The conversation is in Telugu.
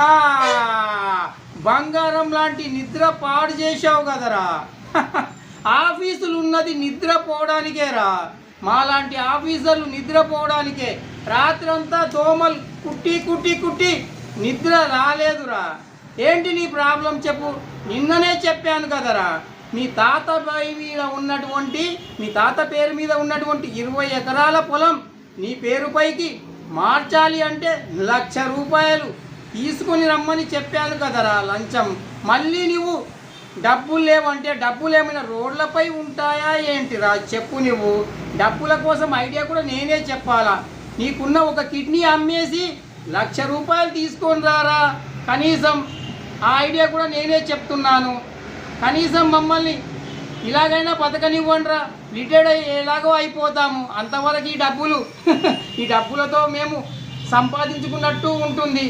ఆ, బంగారం లాంటి నిద్ర పాడు చేసావు కదరా. ఆఫీసులు ఉన్నది నిద్రపోవడానికేరా. మాలాంటి ఆఫీసర్లు నిద్రపోవడానికే. రాత్రంతా దోమలు కుట్టి కుట్టి కుట్టి నిద్ర రాలేదురా. ఏంటి నీ ప్రాబ్లం చెప్పు. నిన్ననే చెప్పాను కదరా, మీ తాత పేరు మీద ఉన్నటువంటి 20 ఎకరాల పొలం నీ పేరుపైకి మార్చాలి అంటే 1,00,000 రూపాయలు తీసుకొని రమ్మని చెప్పాను కదరా లంచం. మళ్ళీ నువ్వు డబ్బులు లేవంటే డబ్బులు ఏమైనా రోడ్లపై ఉంటాయా ఏంటిరా చెప్పు. నువ్వు డబ్బుల కోసం ఐడియా కూడా నేనే చెప్పాలా? నీకున్న ఒక కిడ్నీ అమ్మేసి 1,00,000 రూపాయలు తీసుకొని రారా. కనీసం ఆ ఐడియా కూడా నేనే చెప్తున్నాను. కనీసం మమ్మల్ని ఇలాగైనా బతకనివ్వండిరా. రిటైర్డ్ ఎలాగో అయిపోతాము, అంతవరకు ఈ డబ్బులతో మేము సంపాదించుకున్నట్టు ఉంటుంది.